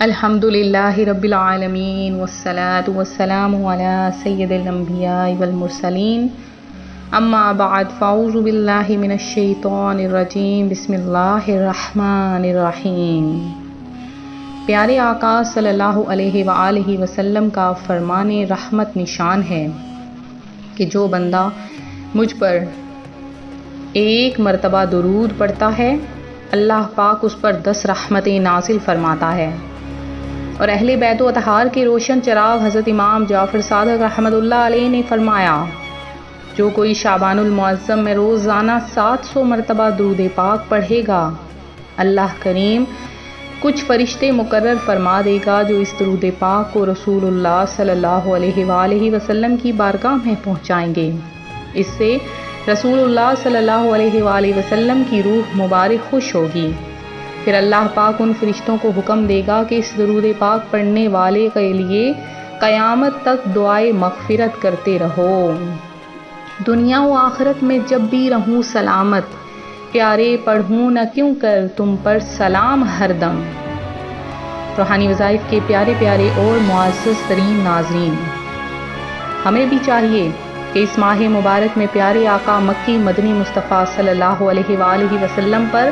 الحمدللہ رب العالمین والصلاة والسلام علی سید الانبیاء والمرسلین اما بعد فاعوذ باللہ من الشیطان الرجیم بسم اللہ الرحمن الرحیم۔ پیارے آقا صلی اللہ علیہ وآلہ وسلم کا فرمان رحمت نشان ہے کہ جو بندہ مجھ پر ایک مرتبہ درود پڑھتا ہے اللہ پاک اس پر 10 رحمتیں نازل فرماتا ہے۔ اور اہل بیت و اطہار کے روشن چراغ حضرت امام جعفر صادق رحمۃ اللہ علیہ نے فرمایا، جو کوئی شعبان المعظم میں روزانہ 700 مرتبہ درود پاک پڑھے گا اللہ کریم کچھ فرشتے مقرر فرما دے گا جو اس درود پاک کو رسول اللہ صلی اللہ علیہ وآلہ وسلم کی بارگاہ میں پہنچائیں گے۔ اس سے رسول اللہ صلی اللہ علیہ وآلہ وسلم کی روح مبارک خوش ہوگی۔ پھر اللہ پاک ان فرشتوں کو حکم دے گا کہ اس درود پاک پڑھنے والے کے لیے قیامت تک دعائے مغفرت کرتے رہو، دنیا و آخرت میں جب بھی رہوں سلامت، پیارے پڑھوں نہ کیوں کر تم پر سلام ہر دم۔ روحانی وظائف کے پیارے پیارے اور معزز ترین ناظرین، ہمیں بھی چاہیے کہ اس ماہ مبارک میں پیارے آقا مکی مدنی مصطفیٰ صلی اللہ علیہ وآلہ وسلم پر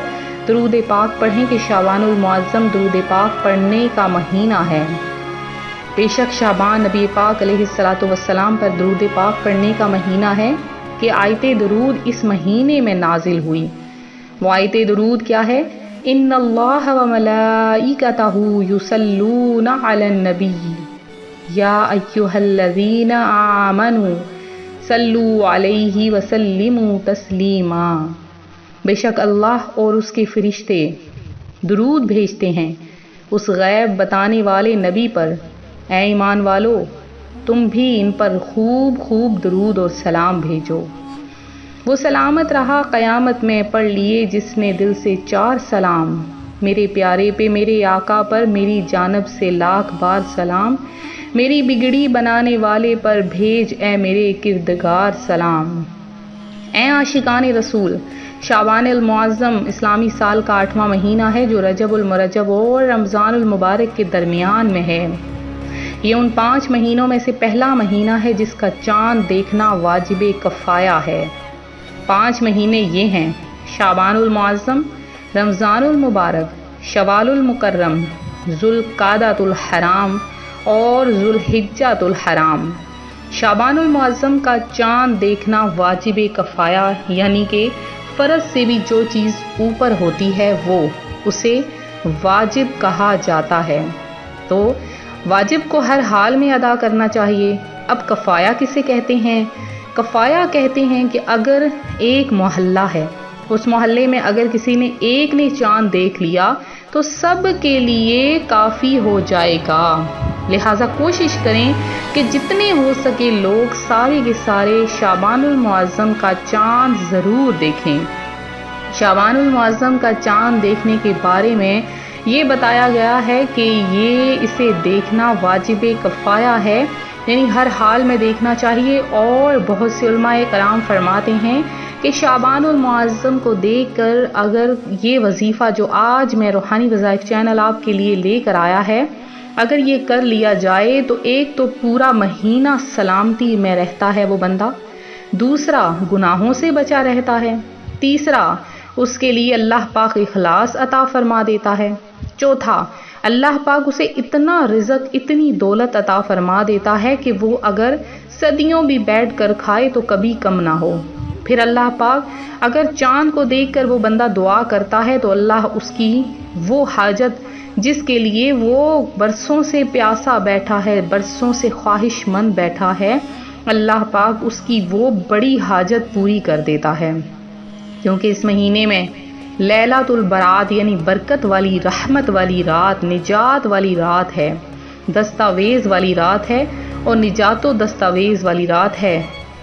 درود پاک پڑھیں کہ شعبان المعظم درود پاک پڑھنے کا مہینہ ہے۔ بے شک شعبان نبی پاک علیہ السلام پر درود پاک پڑھنے کا مہینہ ہے کہ آیت درود اس مہینے میں نازل ہوئی۔ وہ آیت درود کیا ہے؟ ان اللہ و ملائکتہ یصلون علی النبی یا ایھا الذین آمنوا صلوا علیہ وسلموا تسلیما۔ بے شک اللہ اور اس کے فرشتے درود بھیجتے ہیں اس غیب بتانے والے نبی پر، اے ایمان والو تم بھی ان پر خوب خوب درود اور سلام بھیجو۔ وہ سلامت رہا قیامت میں پڑھ لیے جس نے دل سے 4 سلام، میرے پیارے پہ میرے آقا پر میری جانب سے لاکھ بار سلام، میری بگڑی بنانے والے پر بھیج اے میرے کردگار سلام۔ اے عاشقان رسول، شعبان المعظم اسلامی سال کا 8واں مہینہ ہے جو رجب المرجب اور رمضان المبارک کے درمیان میں ہے۔ یہ ان 5 مہینوں میں سے پہلا مہینہ ہے جس کا چاند دیکھنا واجب کفایہ ہے۔ 5 مہینے یہ ہیں شعبان المعظم، رمضان المبارک، شوال المکرم، ذوالقعدۃ الحرام اور ذوالحجۃ الحرام۔ شعبان المعظم کا چاند دیکھنا واجب کفایہ یعنی کہ فرض سے بھی جو چیز اوپر ہوتی ہے وہ اسے واجب کہا جاتا ہے، تو واجب کو ہر حال میں ادا کرنا چاہیے۔ اب کفایہ کسے کہتے ہیں؟ کفایہ کہتے ہیں کہ اگر ایک محلہ ہے، اس محلے میں اگر کسی نے ایک نے چاند دیکھ لیا تو سب کے لیے کافی ہو جائے گا۔ لہٰذا کوشش کریں کہ جتنے ہو سکے لوگ سارے کے سارے شعبان المعظم کا چاند ضرور دیکھیں۔ شعبان المعظم کا چاند دیکھنے کے بارے میں یہ بتایا گیا ہے کہ اسے دیکھنا واجب کفایہ ہے، یعنی ہر حال میں دیکھنا چاہیے۔ اور بہت سے علماء کرام فرماتے ہیں کہ شعبان المعظم کو دیکھ کر اگر یہ وظیفہ جو آج میں روحانی وظائف چینل آپ کے لیے لے کر آیا ہے، اگر یہ کر لیا جائے تو ایک تو پورا مہینہ سلامتی میں رہتا ہے وہ بندہ، دوسرا گناہوں سے بچا رہتا ہے، تیسرا اس کے لیے اللہ پاک اخلاص عطا فرما دیتا ہے، چوتھا اللہ پاک اسے اتنا رزق اتنی دولت عطا فرما دیتا ہے کہ وہ اگر صدیوں بھی بیٹھ کر کھائے تو کبھی کم نہ ہو۔ پھر اللہ پاک اگر چاند کو دیکھ کر وہ بندہ دعا کرتا ہے تو اللہ اس کی وہ حاجت جس کے لیے وہ برسوں سے پیاسا بیٹھا ہے، برسوں سے خواہش مند بیٹھا ہے، اللہ پاک اس کی وہ بڑی حاجت پوری کر دیتا ہے۔ کیونکہ اس مہینے میں لیلۃ البرات یعنی برکت والی، رحمت والی رات، نجات والی رات ہے، دستاویز والی رات ہے اور نجات و دستاویز والی رات ہے۔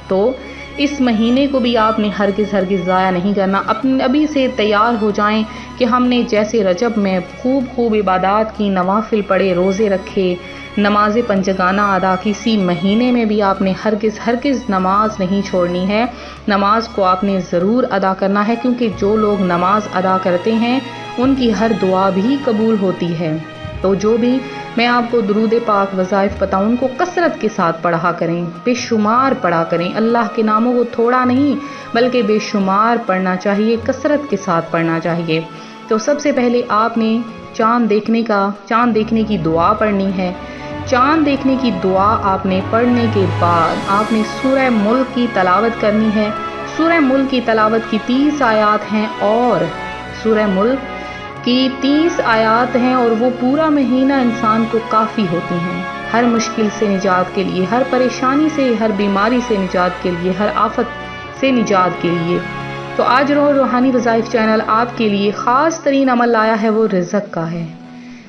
تو اس مہینے کو بھی آپ نے ہرگز ضائع نہیں کرنا۔ ابھی سے تیار ہو جائیں کہ ہم نے جیسے رجب میں خوب عبادات کی، نوافل پڑھے، روزے رکھے، نماز پنجگانہ ادا کی، اسی مہینے میں بھی آپ نے ہرگز نماز نہیں چھوڑنی ہے۔ نماز کو آپ نے ضرور ادا کرنا ہے، کیونکہ جو لوگ نماز ادا کرتے ہیں ان کی ہر دعا بھی قبول ہوتی ہے۔ تو جو بھی میں آپ کو درود پاک وظائف بتاؤں ان کو کثرت کے ساتھ پڑھا کریں، بے شمار پڑھا کریں، اللہ کے ناموں کو تھوڑا نہیں بلکہ بے شمار پڑھنا چاہیے، کثرت کے ساتھ پڑھنا چاہیے۔ تو سب سے پہلے آپ نے چاند دیکھنے کی دعا پڑھنی ہے۔ چاند دیکھنے کی دعا آپ نے پڑھنے کے بعد آپ نے سورہ ملک کی تلاوت کرنی ہے۔ سورہ ملک کی تلاوت کی 30 آیات ہیں اور سورہ ملک کی 30 آیات ہیں اور وہ پورا مہینہ انسان کو کافی ہوتی ہیں، ہر مشکل سے نجات کے لیے، ہر پریشانی سے، ہر بیماری سے نجات کے لیے، ہر آفت سے نجات کے لیے۔ تو آج روحانی وظائف چینل آپ کے لیے خاص ترین عمل لایا ہے، وہ رزق کا ہے۔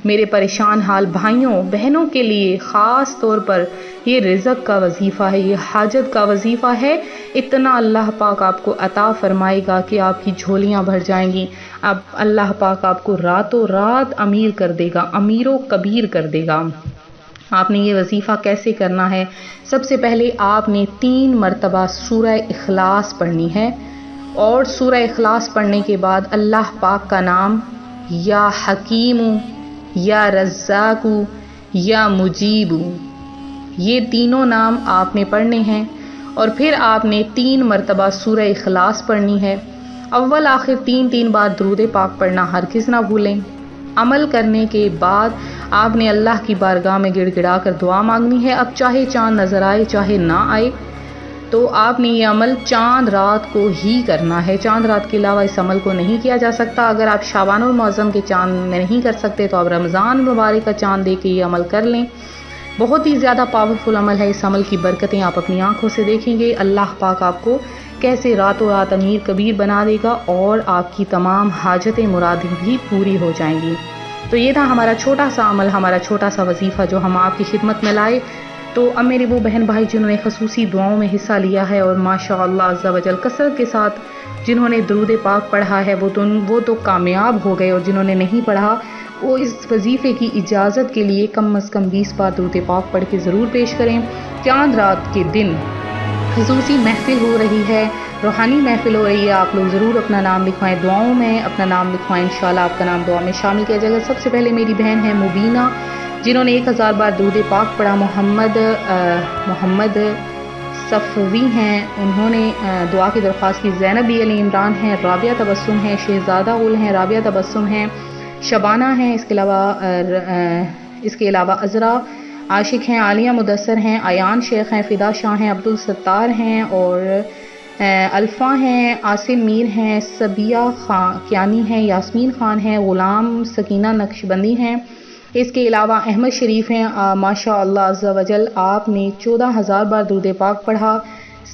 میرے پریشان حال بھائیوں بہنوں کے لیے خاص طور پر یہ رزق کا وظیفہ ہے، یہ حاجت کا وظیفہ ہے۔ اتنا اللہ پاک آپ کو عطا فرمائے گا کہ آپ کی جھولیاں بھر جائیں گی۔ اب اللہ پاک آپ کو راتوں رات امیر کر دے گا، امیر و کبیر کر دے گا۔ آپ نے یہ وظیفہ کیسے کرنا ہے؟ سب سے پہلے آپ نے 3 مرتبہ سورہ اخلاص پڑھنی ہے، اور سورہ اخلاص پڑھنے کے بعد اللہ پاک کا نام یا حکیم، یا رزاق، یا مجیب، یہ تینوں نام آپ نے پڑھنے ہیں، اور پھر آپ نے 3 مرتبہ سورہ اخلاص پڑھنی ہے۔ اول آخر 3 بار درود پاک پڑھنا ہرگز نہ بھولیں۔ عمل کرنے کے بعد آپ نے اللہ کی بارگاہ میں گڑ گڑا کر دعا مانگنی ہے۔ اب چاہے چاند نظر آئے چاہے نہ آئے، تو آپ نے یہ عمل چاند رات کو ہی کرنا ہے، چاند رات کے علاوہ اس عمل کو نہیں کیا جا سکتا۔ اگر آپ شعبان المعظم کے چاند میں نہیں کر سکتے تو آپ رمضان المبارک کا چاند دے کے یہ عمل کر لیں۔ بہت ہی زیادہ پاورفل عمل ہے، اس عمل کی برکتیں آپ اپنی آنکھوں سے دیکھیں گے۔ اللہ پاک آپ کو کیسے راتوں رات امیر کبیر بنا دے گا اور آپ کی تمام حاجتیں مرادیں بھی پوری ہو جائیں گی۔ تو یہ تھا ہمارا چھوٹا سا عمل، ہمارا چھوٹا سا وظیفہ جو ہم آپ کی خدمت میں لائے۔ تو اب میرے وہ بہن بھائی جنہوں نے خصوصی دعاؤں میں حصہ لیا ہے اور ماشاء اللہ عز و جل کثرت کے ساتھ جنہوں نے درود پاک پڑھا ہے وہ تو کامیاب ہو گئے، اور جنہوں نے نہیں پڑھا وہ اس وظیفے کی اجازت کے لیے کم از کم 20 بار درود پاک پڑھ کے ضرور پیش کریں۔ چاند رات کے دن خصوصی محفل ہو رہی ہے، روحانی محفل ہو رہی ہے، آپ لوگ ضرور اپنا نام لکھوائیں، دعاؤں میں اپنا نام لکھوائیں، انشاءاللہ آپ کا نام دعا میں شامل کیا جائے گا۔ سب سے پہلے میری بہن ہے مبینہ، جنہوں نے 1000 بار درود پاک پڑھا۔ محمد صفوی ہیں، انہوں نے دعا کی درخواست کی۔ زینب علی عمران ہیں، رابعہ تبسم ہیں، شہزادہ گل ہیں، رابعہ تبسم ہیں، شبانہ ہیں، اس کے علاوہ عذرا عاشق ہیں، عالیہ مدثر ہیں، ایان شیخ ہیں، فدا شاہ ہیں، عبدالستار ہیں، اور الفا ہیں، عاصم میر ہیں، سبیہ کیانی ہیں، یاسمین خان ہیں، غلام سکینہ نقشبندی ہیں، اس کے علاوہ احمد شریف ہیں۔ ماشاء اللہ عز و جل آپ نے 14000 بار درود پاک پڑھا۔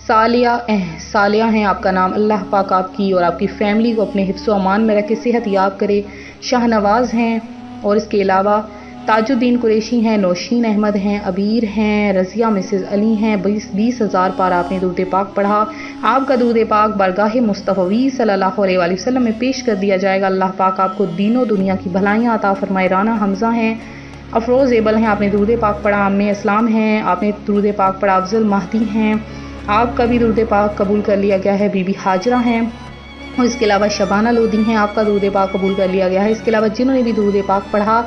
سالیہ ہیں آپ کا نام، اللہ پاک آپ کی اور آپ کی فیملی کو اپنے حفظ و امان میں رکھے، صحت یاب کرے۔ شاہ نواز ہیں، اور اس کے علاوہ تاج الدین قریشی ہیں، نوشین احمد ہیں، ابیر ہیں، رضیہ مسز علی ہیں۔ 20,000 بار آپ نے درود پاک پڑھا۔ آپ کا درود پاک بارگاہ مصطفی صلی اللہ علیہ وآلہ وسلم میں پیش کر دیا جائے گا۔ اللہ پاک آپ کو دین و دنیا کی بھلائیاں عطا فرمائے۔ رانا حمزہ ہیں، افروز ایبل ہیں، آپ نے درود پاک پڑھا۔ ام اسلام ہیں، آپ نے درود پاک پڑھا۔ افضل مہدی ہیں، آپ کا بھی درود پاک قبول کر لیا گیا ہے۔ بی بی حاجرہ ہیں، اور اس کے علاوہ شبانہ لودھی ہیں، آپ کا درود پاک قبول کر لیا گیا ہے۔ اس کے علاوہ جنہوں نے بھی درود پاک پڑھا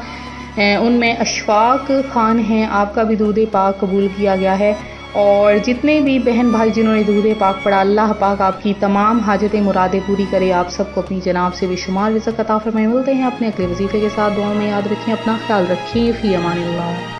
ان میں اشفاق خان ہیں، آپ کا بھی درود پاک قبول کیا گیا ہے۔ اور جتنے بھی بہن بھائی جنہوں نے درود پاک پڑھا، اللہ پاک آپ کی تمام حاجتیں مرادیں پوری کرے، آپ سب کو اپنی جناب سے بے شمار رزق عطا فرمائے۔ ملتے ہیں اپنے اگلے وظیفے کے ساتھ، دعاؤں میں یاد رکھیں، اپنا خیال رکھیں، فی امان اللہ۔